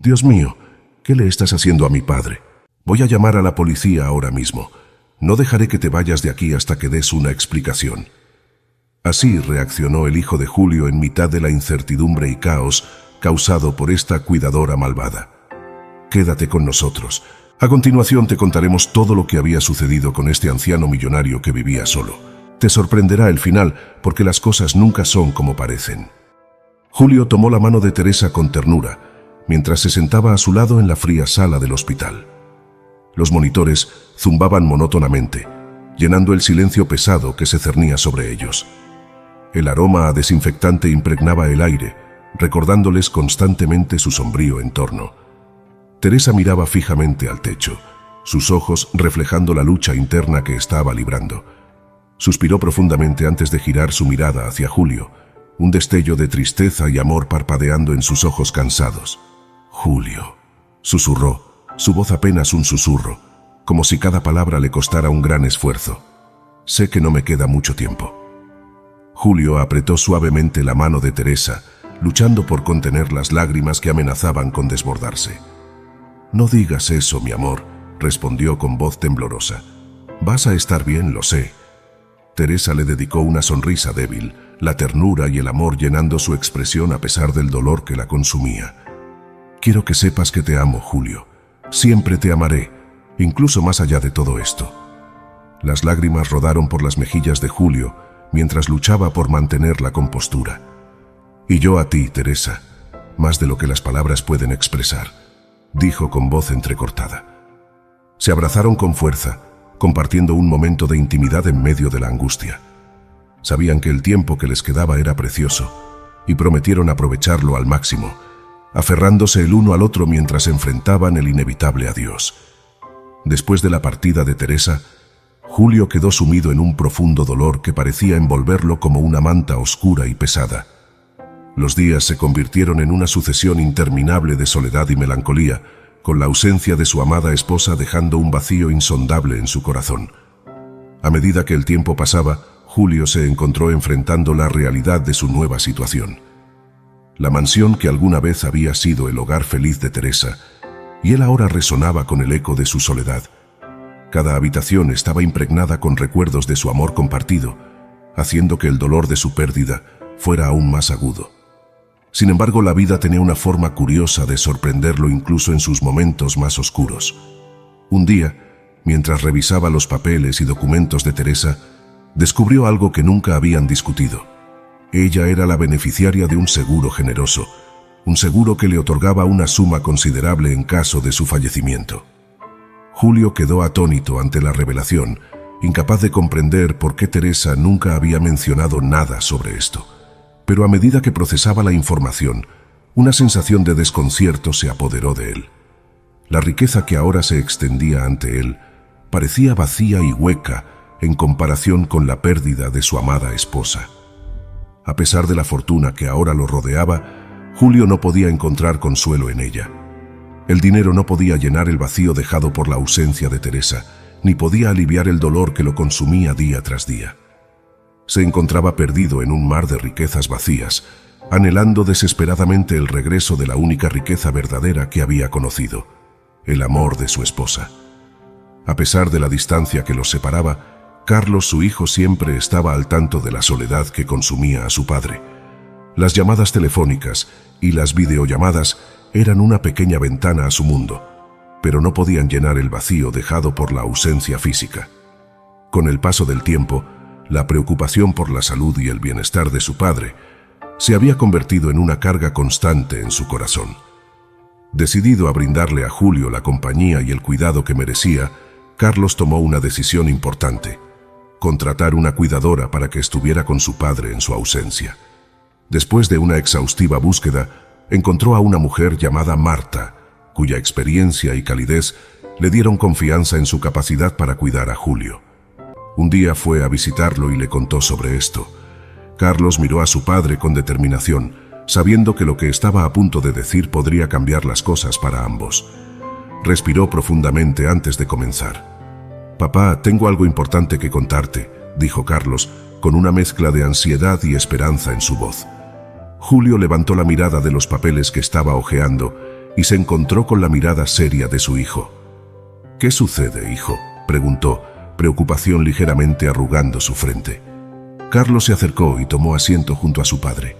Dios mío, ¿qué le estás haciendo a mi padre? Voy a llamar a la policía ahora mismo. No dejaré que te vayas de aquí hasta que des una explicación. Así reaccionó el hijo de Julio en mitad de la incertidumbre y caos causado por esta cuidadora malvada. Quédate con nosotros. A continuación te contaremos todo lo que había sucedido con este anciano millonario que vivía solo. Te sorprenderá el final, porque las cosas nunca son como parecen. Julio tomó la mano de Teresa con ternura, mientras se sentaba a su lado en la fría sala del hospital. Los monitores zumbaban monótonamente, llenando el silencio pesado que se cernía sobre ellos. El aroma a desinfectante impregnaba el aire, recordándoles constantemente su sombrío entorno. Teresa miraba fijamente al techo, sus ojos reflejando la lucha interna que estaba librando. Suspiró profundamente antes de girar su mirada hacia Julio, un destello de tristeza y amor parpadeando en sus ojos cansados. «Julio», susurró, su voz apenas un susurro, como si cada palabra le costara un gran esfuerzo. «Sé que no me queda mucho tiempo». Julio apretó suavemente la mano de Teresa, luchando por contener las lágrimas que amenazaban con desbordarse. «No digas eso, mi amor», respondió con voz temblorosa. «Vas a estar bien, lo sé». Teresa le dedicó una sonrisa débil, la ternura y el amor llenando su expresión a pesar del dolor que la consumía. «Quiero que sepas que te amo, Julio. Siempre te amaré, incluso más allá de todo esto». Las lágrimas rodaron por las mejillas de Julio mientras luchaba por mantener la compostura. «Y yo a ti, Teresa, más de lo que las palabras pueden expresar», dijo con voz entrecortada. Se abrazaron con fuerza, compartiendo un momento de intimidad en medio de la angustia. Sabían que el tiempo que les quedaba era precioso y prometieron aprovecharlo al máximo, aferrándose el uno al otro mientras enfrentaban el inevitable adiós. Después de la partida de Teresa, Julio quedó sumido en un profundo dolor que parecía envolverlo como una manta oscura y pesada. Los días se convirtieron en una sucesión interminable de soledad y melancolía, con la ausencia de su amada esposa dejando un vacío insondable en su corazón. A medida que el tiempo pasaba, Julio se encontró enfrentando la realidad de su nueva situación. La mansión que alguna vez había sido el hogar feliz de Teresa, y él ahora resonaba con el eco de su soledad. Cada habitación estaba impregnada con recuerdos de su amor compartido, haciendo que el dolor de su pérdida fuera aún más agudo. Sin embargo, la vida tenía una forma curiosa de sorprenderlo incluso en sus momentos más oscuros. Un día, mientras revisaba los papeles y documentos de Teresa, descubrió algo que nunca habían discutido. Ella era la beneficiaria de un seguro generoso, un seguro que le otorgaba una suma considerable en caso de su fallecimiento. Julio quedó atónito ante la revelación, incapaz de comprender por qué Teresa nunca había mencionado nada sobre esto. Pero a medida que procesaba la información, una sensación de desconcierto se apoderó de él. La riqueza que ahora se extendía ante él parecía vacía y hueca en comparación con la pérdida de su amada esposa. A pesar de la fortuna que ahora lo rodeaba, Julio no podía encontrar consuelo en ella. El dinero no podía llenar el vacío dejado por la ausencia de Teresa, ni podía aliviar el dolor que lo consumía día tras día. Se encontraba perdido en un mar de riquezas vacías, anhelando desesperadamente el regreso de la única riqueza verdadera que había conocido, el amor de su esposa. A pesar de la distancia que los separaba, Carlos, su hijo, siempre estaba al tanto de la soledad que consumía a su padre. Las llamadas telefónicas y las videollamadas eran una pequeña ventana a su mundo, pero no podían llenar el vacío dejado por la ausencia física. Con el paso del tiempo, la preocupación por la salud y el bienestar de su padre se había convertido en una carga constante en su corazón. Decidido a brindarle a Julio la compañía y el cuidado que merecía, Carlos tomó una decisión importante: contratar una cuidadora para que estuviera con su padre en su ausencia. Después de una exhaustiva búsqueda, encontró a una mujer llamada Marta, cuya experiencia y calidez le dieron confianza en su capacidad para cuidar a Julio. Un día fue a visitarlo y le contó sobre esto. Carlos miró a su padre con determinación, sabiendo que lo que estaba a punto de decir podría cambiar las cosas para ambos. Respiró profundamente antes de comenzar. «Papá, tengo algo importante que contarte», dijo Carlos, con una mezcla de ansiedad y esperanza en su voz. Julio levantó la mirada de los papeles que estaba hojeando y se encontró con la mirada seria de su hijo. «¿Qué sucede, hijo?», preguntó, preocupación ligeramente arrugando su frente. Carlos se acercó y tomó asiento junto a su padre.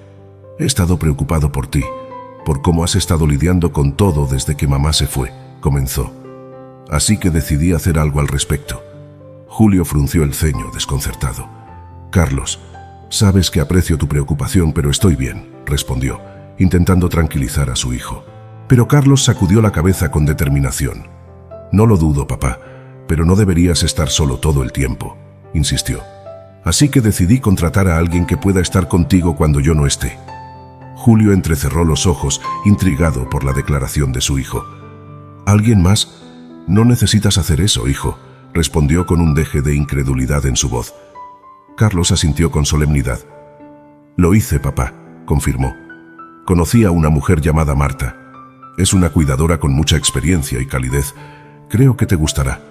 «He estado preocupado por ti, por cómo has estado lidiando con todo desde que mamá se fue», comenzó. «Así que decidí hacer algo al respecto». Julio frunció el ceño, desconcertado. «Carlos, sabes que aprecio tu preocupación, pero estoy bien», respondió, intentando tranquilizar a su hijo. Pero Carlos sacudió la cabeza con determinación. «No lo dudo, papá, pero no deberías estar solo todo el tiempo», insistió. «Así que decidí contratar a alguien que pueda estar contigo cuando yo no esté». Julio entrecerró los ojos, intrigado por la declaración de su hijo. «¿Alguien más? No necesitas hacer eso, hijo», respondió con un deje de incredulidad en su voz. Carlos asintió con solemnidad. «Lo hice, papá», confirmó. «Conocí a una mujer llamada Marta. Es una cuidadora con mucha experiencia y calidez. Creo que te gustará».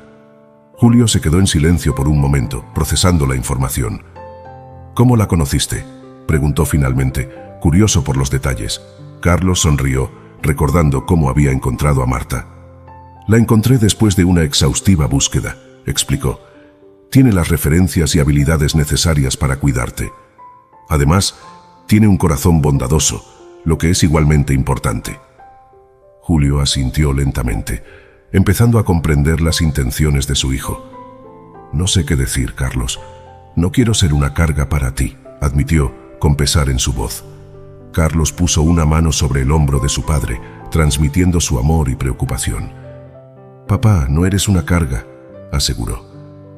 Julio se quedó en silencio por un momento, procesando la información. «¿Cómo la conociste?», preguntó finalmente, curioso por los detalles. Carlos sonrió, recordando cómo había encontrado a Marta. «La encontré después de una exhaustiva búsqueda», explicó. «Tiene las referencias y habilidades necesarias para cuidarte. Además, tiene un corazón bondadoso, lo que es igualmente importante». Julio asintió lentamente, empezando a comprender las intenciones de su hijo. «No sé qué decir, Carlos. No quiero ser una carga para ti», admitió, con pesar en su voz. Carlos puso una mano sobre el hombro de su padre, transmitiendo su amor y preocupación. «Papá, no eres una carga», aseguró.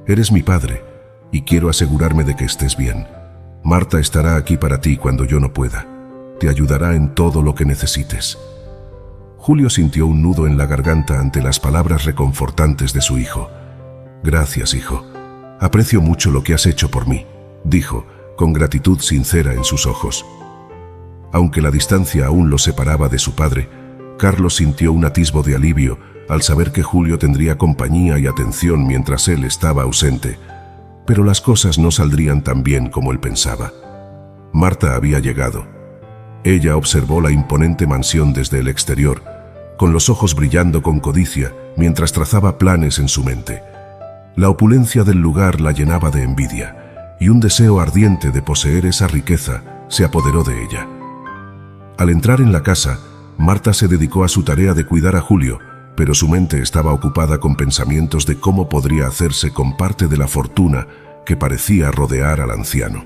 «Eres mi padre, y quiero asegurarme de que estés bien. Marta estará aquí para ti cuando yo no pueda. Te ayudará en todo lo que necesites». Julio sintió un nudo en la garganta ante las palabras reconfortantes de su hijo. «Gracias, hijo. Aprecio mucho lo que has hecho por mí», dijo, con gratitud sincera en sus ojos. Aunque la distancia aún lo separaba de su padre, Carlos sintió un atisbo de alivio al saber que Julio tendría compañía y atención mientras él estaba ausente. Pero las cosas no saldrían tan bien como él pensaba. Marta había llegado. Ella observó la imponente mansión desde el exterior, con los ojos brillando con codicia mientras trazaba planes en su mente. La opulencia del lugar la llenaba de envidia, y un deseo ardiente de poseer esa riqueza se apoderó de ella. Al entrar en la casa, Marta se dedicó a su tarea de cuidar a Julio, pero su mente estaba ocupada con pensamientos de cómo podría hacerse con parte de la fortuna que parecía rodear al anciano.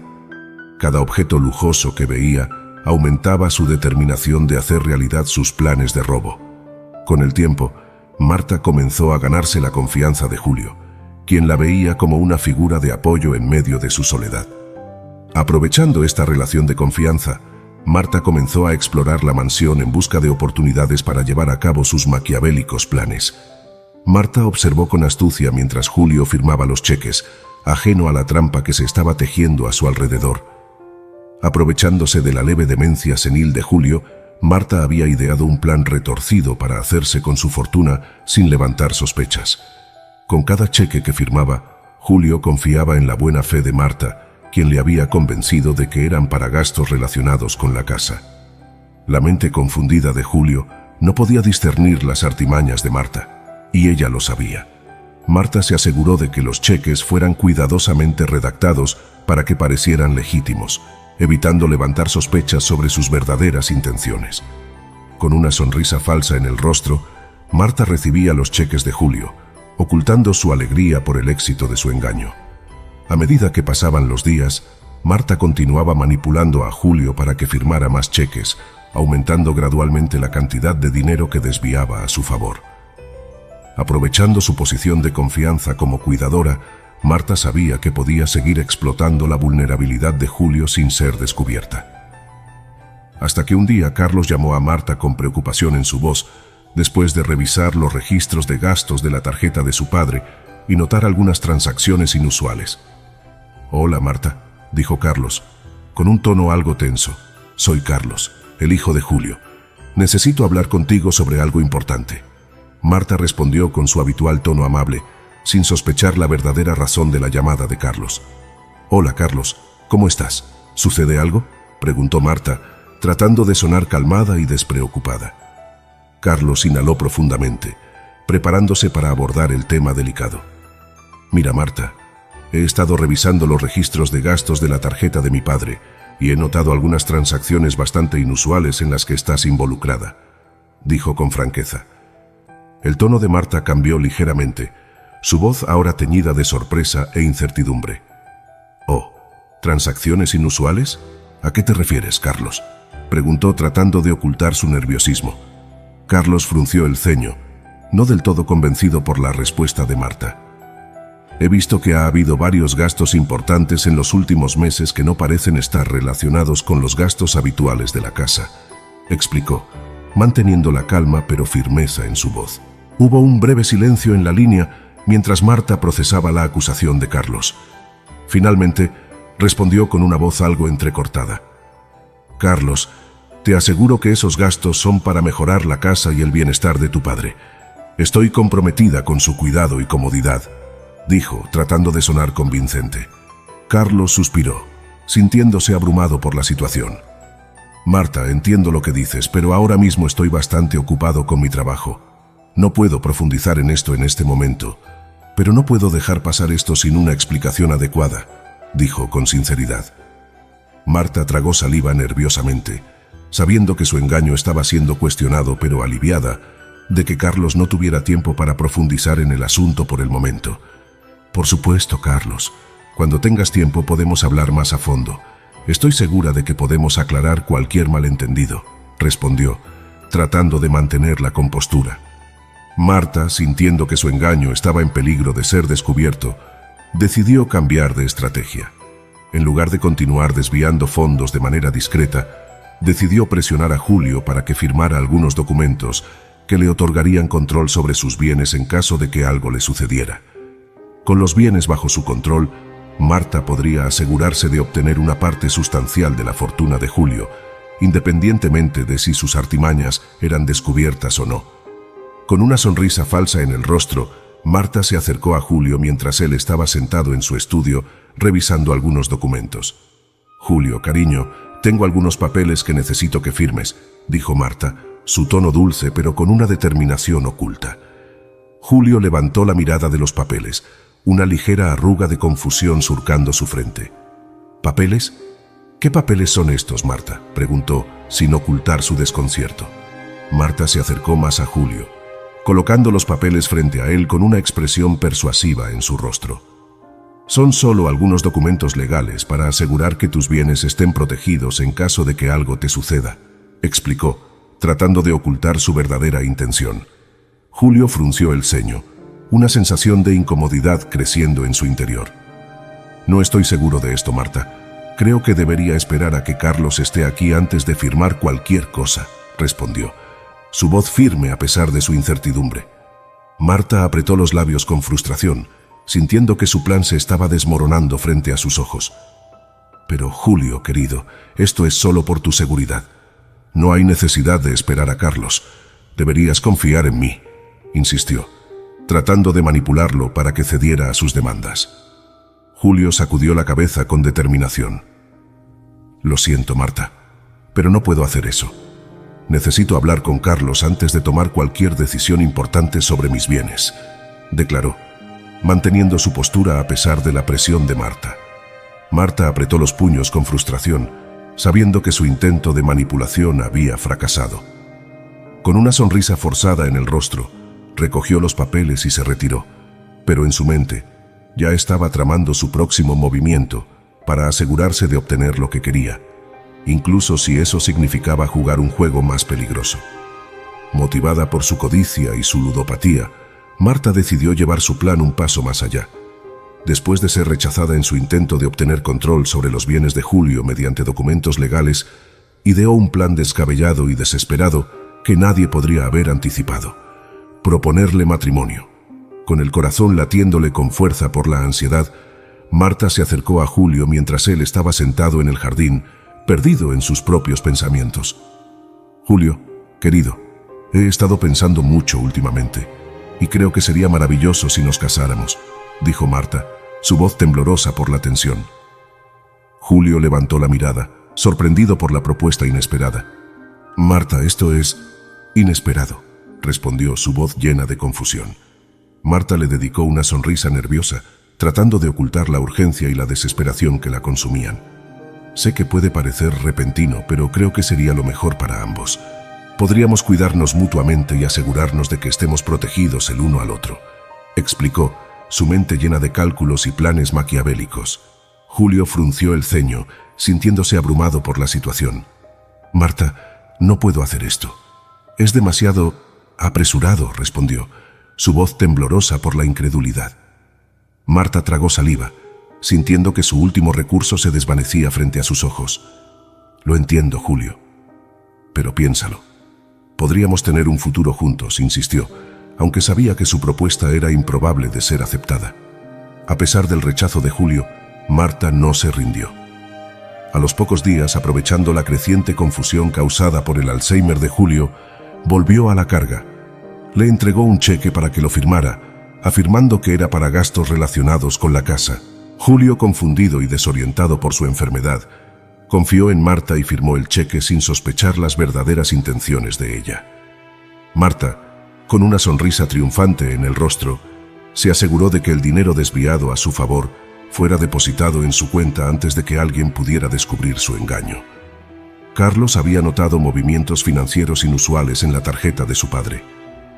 Cada objeto lujoso que veía aumentaba su determinación de hacer realidad sus planes de robo. Con el tiempo, Marta comenzó a ganarse la confianza de Julio, quien la veía como una figura de apoyo en medio de su soledad. Aprovechando esta relación de confianza, Marta comenzó a explorar la mansión en busca de oportunidades para llevar a cabo sus maquiavélicos planes. Marta observó con astucia mientras Julio firmaba los cheques, ajeno a la trampa que se estaba tejiendo a su alrededor. Aprovechándose de la leve demencia senil de Julio, Marta había ideado un plan retorcido para hacerse con su fortuna sin levantar sospechas. Con cada cheque que firmaba, Julio confiaba en la buena fe de Marta, quien le había convencido de que eran para gastos relacionados con la casa. La mente confundida de Julio no podía discernir las artimañas de Marta, y ella lo sabía. Marta se aseguró de que los cheques fueran cuidadosamente redactados para que parecieran legítimos, evitando levantar sospechas sobre sus verdaderas intenciones. Con una sonrisa falsa en el rostro, Marta recibía los cheques de Julio, ocultando su alegría por el éxito de su engaño. A medida que pasaban los días, Marta continuaba manipulando a Julio para que firmara más cheques, aumentando gradualmente la cantidad de dinero que desviaba a su favor. Aprovechando su posición de confianza como cuidadora, Marta sabía que podía seguir explotando la vulnerabilidad de Julio sin ser descubierta. Hasta que un día Carlos llamó a Marta con preocupación en su voz, después de revisar los registros de gastos de la tarjeta de su padre y notar algunas transacciones inusuales. «Hola, Marta», dijo Carlos, con un tono algo tenso. «Soy Carlos, el hijo de Julio. Necesito hablar contigo sobre algo importante». Marta respondió con su habitual tono amable, sin sospechar la verdadera razón de la llamada de Carlos. «Hola, Carlos, ¿cómo estás? ¿Sucede algo?», preguntó Marta, tratando de sonar calmada y despreocupada. Carlos inhaló profundamente, preparándose para abordar el tema delicado. Mira, Marta, he estado revisando los registros de gastos de la tarjeta de mi padre y he notado algunas transacciones bastante inusuales en las que estás involucrada, dijo con franqueza. El tono de Marta cambió ligeramente, su voz ahora teñida de sorpresa e incertidumbre. «Oh, ¿transacciones inusuales? ¿A qué te refieres, Carlos?», preguntó tratando de ocultar su nerviosismo. Carlos frunció el ceño, no del todo convencido por la respuesta de Marta. «He visto que ha habido varios gastos importantes en los últimos meses que no parecen estar relacionados con los gastos habituales de la casa», explicó, manteniendo la calma pero firmeza en su voz. Hubo un breve silencio en la línea mientras Marta procesaba la acusación de Carlos. Finalmente, respondió con una voz algo entrecortada. «Carlos, te aseguro que esos gastos son para mejorar la casa y el bienestar de tu padre. Estoy comprometida con su cuidado y comodidad», dijo, tratando de sonar convincente. Carlos suspiró, sintiéndose abrumado por la situación. «Marta, entiendo lo que dices, pero ahora mismo estoy bastante ocupado con mi trabajo. No puedo profundizar en esto en este momento, pero no puedo dejar pasar esto sin una explicación adecuada», dijo con sinceridad. Marta tragó saliva nerviosamente, sabiendo que su engaño estaba siendo cuestionado, pero aliviada de que Carlos no tuviera tiempo para profundizar en el asunto por el momento. «Por supuesto, Carlos. Cuando tengas tiempo podemos hablar más a fondo. Estoy segura de que podemos aclarar cualquier malentendido», respondió, tratando de mantener la compostura. Marta, sintiendo que su engaño estaba en peligro de ser descubierto, decidió cambiar de estrategia. En lugar de continuar desviando fondos de manera discreta, decidió presionar a Julio para que firmara algunos documentos que le otorgarían control sobre sus bienes en caso de que algo le sucediera. Con los bienes bajo su control, Marta podría asegurarse de obtener una parte sustancial de la fortuna de Julio, independientemente de si sus artimañas eran descubiertas o no. Con una sonrisa falsa en el rostro, Marta se acercó a Julio mientras él estaba sentado en su estudio revisando algunos documentos. «Julio, cariño, tengo algunos papeles que necesito que firmes», dijo Marta, su tono dulce pero con una determinación oculta. Julio levantó la mirada de los papeles, una ligera arruga de confusión surcando su frente. «¿Papeles? ¿Qué papeles son estos, Marta?», preguntó, sin ocultar su desconcierto. Marta se acercó más a Julio, colocando los papeles frente a él con una expresión persuasiva en su rostro. «Son solo algunos documentos legales para asegurar que tus bienes estén protegidos en caso de que algo te suceda», explicó, tratando de ocultar su verdadera intención. Julio frunció el ceño, una sensación de incomodidad creciendo en su interior. «No estoy seguro de esto, Marta. Creo que debería esperar a que Carlos esté aquí antes de firmar cualquier cosa», respondió, su voz firme a pesar de su incertidumbre. Marta apretó los labios con frustración, sintiendo que su plan se estaba desmoronando frente a sus ojos. «Pero, Julio, querido, esto es solo por tu seguridad. No hay necesidad de esperar a Carlos. Deberías confiar en mí», insistió, tratando de manipularlo para que cediera a sus demandas. Julio sacudió la cabeza con determinación. «Lo siento, Marta, pero no puedo hacer eso. Necesito hablar con Carlos antes de tomar cualquier decisión importante sobre mis bienes», declaró, manteniendo su postura a pesar de la presión de Marta. Marta apretó los puños con frustración, sabiendo que su intento de manipulación había fracasado. Con una sonrisa forzada en el rostro, recogió los papeles y se retiró, pero en su mente ya estaba tramando su próximo movimiento para asegurarse de obtener lo que quería, incluso si eso significaba jugar un juego más peligroso. Motivada por su codicia y su ludopatía, Marta decidió llevar su plan un paso más allá. Después de ser rechazada en su intento de obtener control sobre los bienes de Julio mediante documentos legales, ideó un plan descabellado y desesperado que nadie podría haber anticipado: proponerle matrimonio. Con el corazón latiéndole con fuerza por la ansiedad, Marta se acercó a Julio mientras él estaba sentado en el jardín, perdido en sus propios pensamientos. «Julio, querido, he estado pensando mucho últimamente, y creo que sería maravilloso si nos casáramos», dijo Marta, su voz temblorosa por la tensión. Julio levantó la mirada, sorprendido por la propuesta inesperada. «Marta, esto es inesperado», respondió, su voz llena de confusión. Marta le dedicó una sonrisa nerviosa, tratando de ocultar la urgencia y la desesperación que la consumían. Sé que puede parecer repentino, pero creo que sería lo mejor para ambos. Podríamos cuidarnos mutuamente y asegurarnos de que estemos protegidos el uno al otro, explicó, su mente llena de cálculos y planes maquiavélicos. Julio frunció el ceño, sintiéndose abrumado por la situación. Marta, no puedo hacer esto. Es demasiado apresurado, respondió, su voz temblorosa por la incredulidad. Marta tragó saliva, sintiendo que su último recurso se desvanecía frente a sus ojos. Lo entiendo, Julio. Pero piénsalo. Podríamos tener un futuro juntos, insistió, aunque sabía que su propuesta era improbable de ser aceptada. A pesar del rechazo de Julio, Marta no se rindió. A los pocos días, aprovechando la creciente confusión causada por el Alzheimer de Julio, volvió a la carga. Le entregó un cheque para que lo firmara, afirmando que era para gastos relacionados con la casa. Julio, confundido y desorientado por su enfermedad, confió en Marta y firmó el cheque sin sospechar las verdaderas intenciones de ella. Marta, con una sonrisa triunfante en el rostro, se aseguró de que el dinero desviado a su favor fuera depositado en su cuenta antes de que alguien pudiera descubrir su engaño. Carlos había notado movimientos financieros inusuales en la tarjeta de su padre.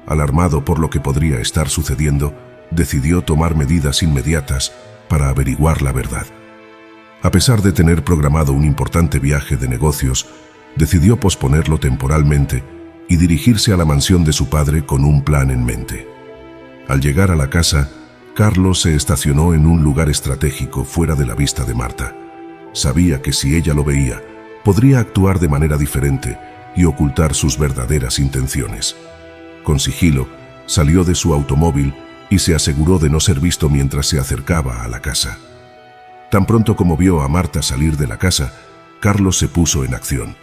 Alarmado por lo que podría estar sucediendo, decidió tomar medidas inmediatas para averiguar la verdad. A pesar de tener programado un importante viaje de negocios, decidió posponerlo temporalmente y dirigirse a la mansión de su padre con un plan en mente. Al llegar a la casa, Carlos se estacionó en un lugar estratégico fuera de la vista de Marta. Sabía que si ella lo veía, podría actuar de manera diferente y ocultar sus verdaderas intenciones. Con sigilo, salió de su automóvil y se aseguró de no ser visto mientras se acercaba a la casa. Tan pronto como vio a Marta salir de la casa, Carlos se puso en acción.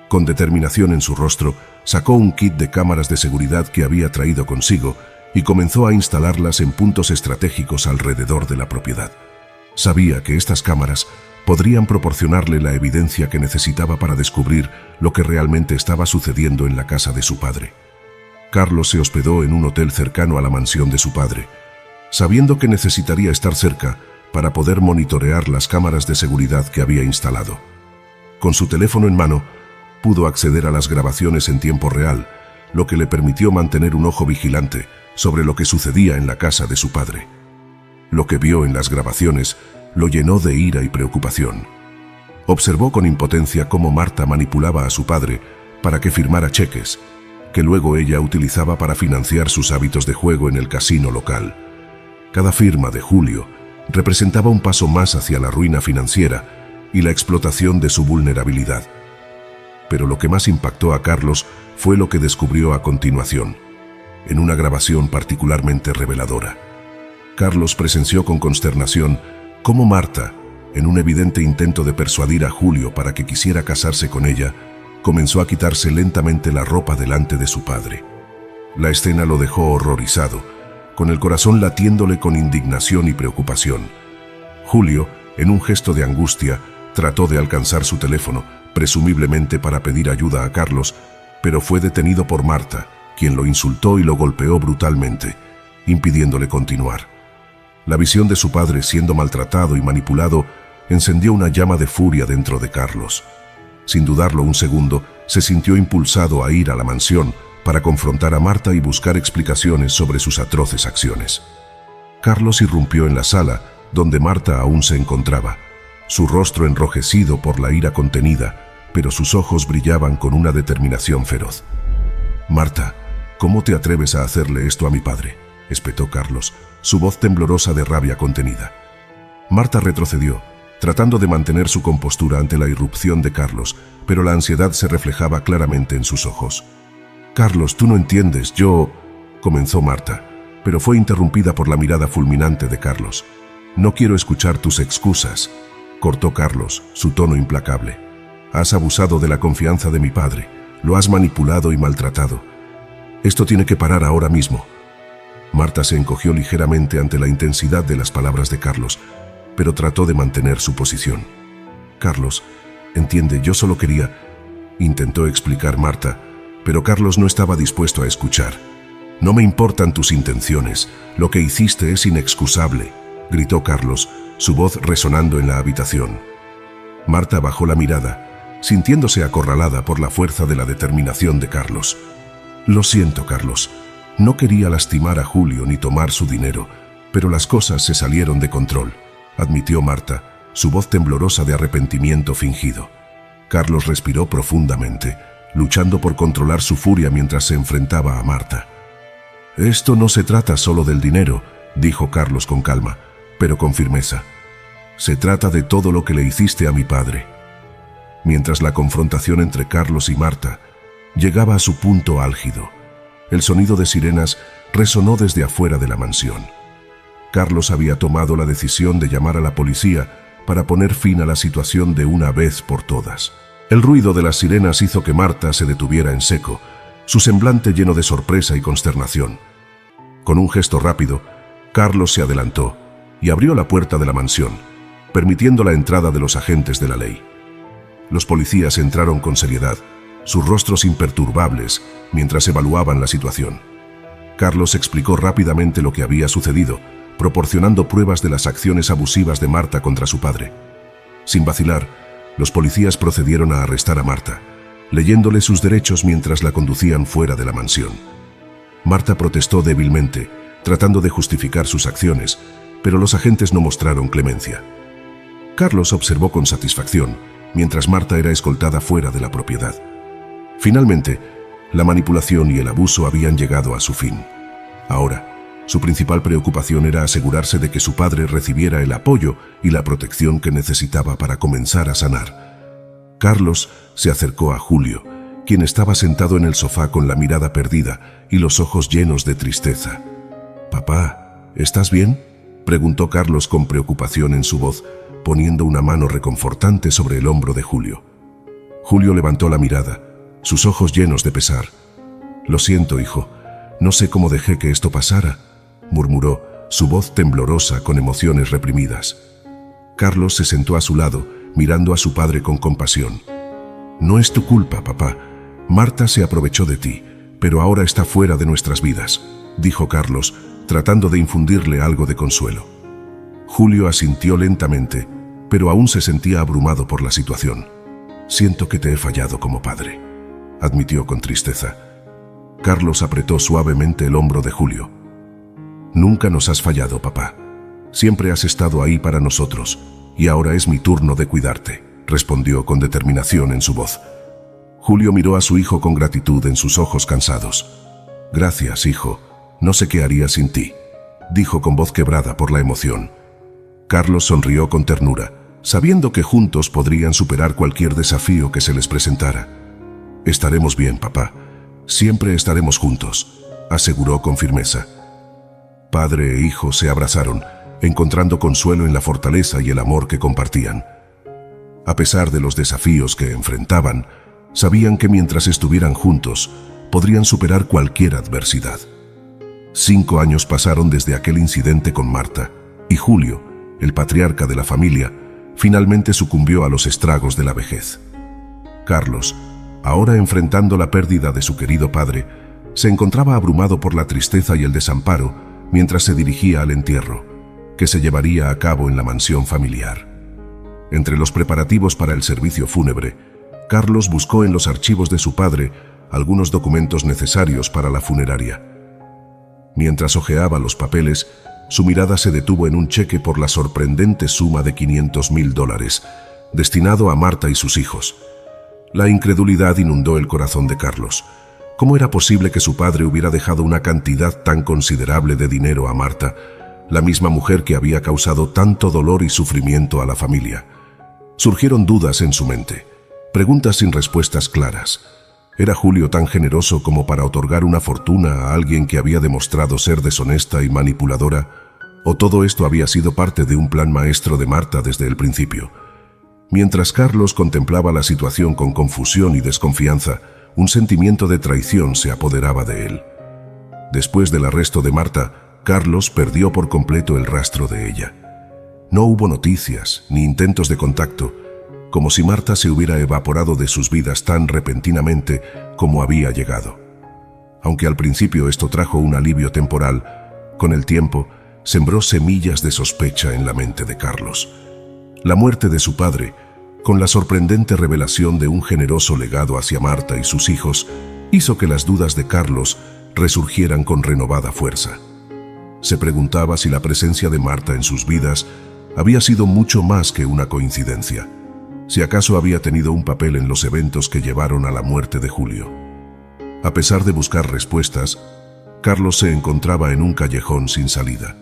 Con determinación en su rostro, sacó un kit de cámaras de seguridad que había traído consigo y comenzó a instalarlas en puntos estratégicos alrededor de la propiedad. Sabía que estas cámaras podrían proporcionarle la evidencia que necesitaba para descubrir lo que realmente estaba sucediendo en la casa de su padre. Carlos se hospedó en un hotel cercano a la mansión de su padre, sabiendo que necesitaría estar cerca para poder monitorear las cámaras de seguridad que había instalado. Con su teléfono en mano, pudo acceder a las grabaciones en tiempo real, lo que le permitió mantener un ojo vigilante sobre lo que sucedía en la casa de su padre. Lo que vio en las grabaciones lo llenó de ira y preocupación. Observó con impotencia cómo Marta manipulaba a su padre para que firmara cheques, que luego ella utilizaba para financiar sus hábitos de juego en el casino local. Cada firma de Julio representaba un paso más hacia la ruina financiera y la explotación de su vulnerabilidad. Pero lo que más impactó a Carlos fue lo que descubrió a continuación, en una grabación particularmente reveladora. Carlos presenció con consternación cómo Marta, en un evidente intento de persuadir a Julio para que quisiera casarse con ella, comenzó a quitarse lentamente la ropa delante de su padre. La escena lo dejó horrorizado, con el corazón latiéndole con indignación y preocupación. Julio, en un gesto de angustia, trató de alcanzar su teléfono, presumiblemente para pedir ayuda a Carlos, pero fue detenido por Marta, quien lo insultó y lo golpeó brutalmente, impidiéndole continuar. La visión de su padre siendo maltratado y manipulado encendió una llama de furia dentro de Carlos. Sin dudarlo un segundo, se sintió impulsado a ir a la mansión para confrontar a Marta y buscar explicaciones sobre sus atroces acciones. Carlos irrumpió en la sala, donde Marta aún se encontraba, su rostro enrojecido por la ira contenida, pero sus ojos brillaban con una determinación feroz. «Marta, ¿cómo te atreves a hacerle esto a mi padre?», espetó Carlos, su voz temblorosa de rabia contenida. Marta retrocedió, tratando de mantener su compostura ante la irrupción de Carlos, pero la ansiedad se reflejaba claramente en sus ojos. «Carlos, tú no entiendes, yo…», comenzó Marta, pero fue interrumpida por la mirada fulminante de Carlos. «No quiero escuchar tus excusas», cortó Carlos, su tono implacable. «Has abusado de la confianza de mi padre, lo has manipulado y maltratado. Esto tiene que parar ahora mismo». Marta se encogió ligeramente ante la intensidad de las palabras de Carlos, pero trató de mantener su posición. «Carlos, entiende, yo solo quería…», intentó explicar Marta, Pero Carlos no estaba dispuesto a escuchar. «No me importan tus intenciones, lo que hiciste es inexcusable», gritó Carlos, su voz resonando en la habitación. Marta bajó la mirada, sintiéndose acorralada por la fuerza de la determinación de Carlos. «Lo siento, Carlos. No quería lastimar a Julio ni tomar su dinero, pero las cosas se salieron de control», admitió Marta, su voz temblorosa de arrepentimiento fingido. Carlos respiró profundamente, luchando por controlar su furia mientras se enfrentaba a Marta. «Esto no se trata solo del dinero», dijo Carlos con calma, pero con firmeza. «Se trata de todo lo que le hiciste a mi padre». Mientras la confrontación entre Carlos y Marta llegaba a su punto álgido, el sonido de sirenas resonó desde afuera de la mansión. Carlos había tomado la decisión de llamar a la policía para poner fin a la situación de una vez por todas. El ruido de las sirenas hizo que Marta se detuviera en seco, su semblante lleno de sorpresa y consternación. Con un gesto rápido, Carlos se adelantó y abrió la puerta de la mansión, permitiendo la entrada de los agentes de la ley. Los policías entraron con seriedad, sus rostros imperturbables, mientras evaluaban la situación. Carlos explicó rápidamente lo que había sucedido, proporcionando pruebas de las acciones abusivas de Marta contra su padre. Sin vacilar, los policías procedieron a arrestar a Marta, leyéndole sus derechos mientras la conducían fuera de la mansión. Marta protestó débilmente, tratando de justificar sus acciones, pero los agentes no mostraron clemencia. Carlos observó con satisfacción, mientras Marta era escoltada fuera de la propiedad. Finalmente, la manipulación y el abuso habían llegado a su fin. Ahora, su principal preocupación era asegurarse de que su padre recibiera el apoyo y la protección que necesitaba para comenzar a sanar. Carlos se acercó a Julio, quien estaba sentado en el sofá con la mirada perdida y los ojos llenos de tristeza. «Papá, ¿estás bien?», preguntó Carlos con preocupación en su voz, poniendo una mano reconfortante sobre el hombro de Julio. Julio levantó la mirada, sus ojos llenos de pesar. «Lo siento, hijo. No sé cómo dejé que esto pasara», murmuró, su voz temblorosa con emociones reprimidas. Carlos se sentó a su lado, mirando a su padre con compasión. «No es tu culpa, papá. Marta se aprovechó de ti, pero ahora está fuera de nuestras vidas», dijo Carlos, tratando de infundirle algo de consuelo. Julio asintió lentamente, pero aún se sentía abrumado por la situación. «Siento que te he fallado como padre», admitió con tristeza. Carlos apretó suavemente el hombro de Julio. «Nunca nos has fallado, papá. Siempre has estado ahí para nosotros, y ahora es mi turno de cuidarte», respondió con determinación en su voz. Julio miró a su hijo con gratitud en sus ojos cansados. «Gracias, hijo. No sé qué haría sin ti», dijo con voz quebrada por la emoción. Carlos sonrió con ternura, sabiendo que juntos podrían superar cualquier desafío que se les presentara. «Estaremos bien, papá. Siempre estaremos juntos», aseguró con firmeza. Padre e hijo se abrazaron, encontrando consuelo en la fortaleza y el amor que compartían. A pesar de los desafíos que enfrentaban, sabían que mientras estuvieran juntos, podrían superar cualquier adversidad. 5 años pasaron desde aquel incidente con Marta, y Julio, el patriarca de la familia, finalmente sucumbió a los estragos de la vejez. Carlos, ahora enfrentando la pérdida de su querido padre, se encontraba abrumado por la tristeza y el desamparo mientras se dirigía al entierro, que se llevaría a cabo en la mansión familiar. Entre los preparativos para el servicio fúnebre, Carlos buscó en los archivos de su padre algunos documentos necesarios para la funeraria. Mientras hojeaba los papeles, su mirada se detuvo en un cheque por la sorprendente suma de $500,000, destinado a Marta y sus hijos. La incredulidad inundó el corazón de Carlos. ¿Cómo era posible que su padre hubiera dejado una cantidad tan considerable de dinero a Marta, la misma mujer que había causado tanto dolor y sufrimiento a la familia? Surgieron dudas en su mente, preguntas sin respuestas claras. ¿Era Julio tan generoso como para otorgar una fortuna a alguien que había demostrado ser deshonesta y manipuladora? ¿O todo esto había sido parte de un plan maestro de Marta desde el principio? Mientras Carlos contemplaba la situación con confusión y desconfianza, un sentimiento de traición se apoderaba de él. Después del arresto de Marta, Carlos perdió por completo el rastro de ella. No hubo noticias ni intentos de contacto, como si Marta se hubiera evaporado de sus vidas tan repentinamente como había llegado. Aunque al principio esto trajo un alivio temporal, con el tiempo sembró semillas de sospecha en la mente de Carlos. La muerte de su padre, con la sorprendente revelación de un generoso legado hacia Marta y sus hijos, hizo que las dudas de Carlos resurgieran con renovada fuerza. Se preguntaba si la presencia de Marta en sus vidas había sido mucho más que una coincidencia, si acaso había tenido un papel en los eventos que llevaron a la muerte de Julio. A pesar de buscar respuestas, Carlos se encontraba en un callejón sin salida.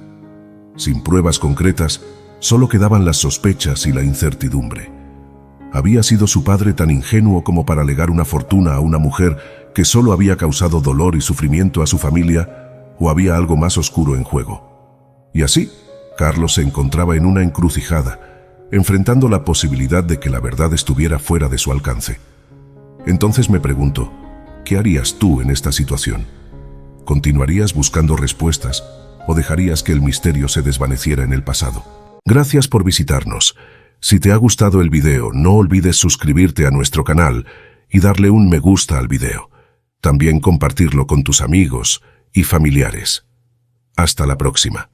Sin pruebas concretas, solo quedaban las sospechas y la incertidumbre. ¿Había sido su padre tan ingenuo como para legar una fortuna a una mujer que solo había causado dolor y sufrimiento a su familia, o había algo más oscuro en juego? Y así, Carlos se encontraba en una encrucijada, enfrentando la posibilidad de que la verdad estuviera fuera de su alcance. Entonces me pregunto, ¿qué harías tú en esta situación? ¿Continuarías buscando respuestas o dejarías que el misterio se desvaneciera en el pasado? Gracias por visitarnos. Si te ha gustado el video, no olvides suscribirte a nuestro canal y darle un me gusta al video. También compartirlo con tus amigos y familiares. Hasta la próxima.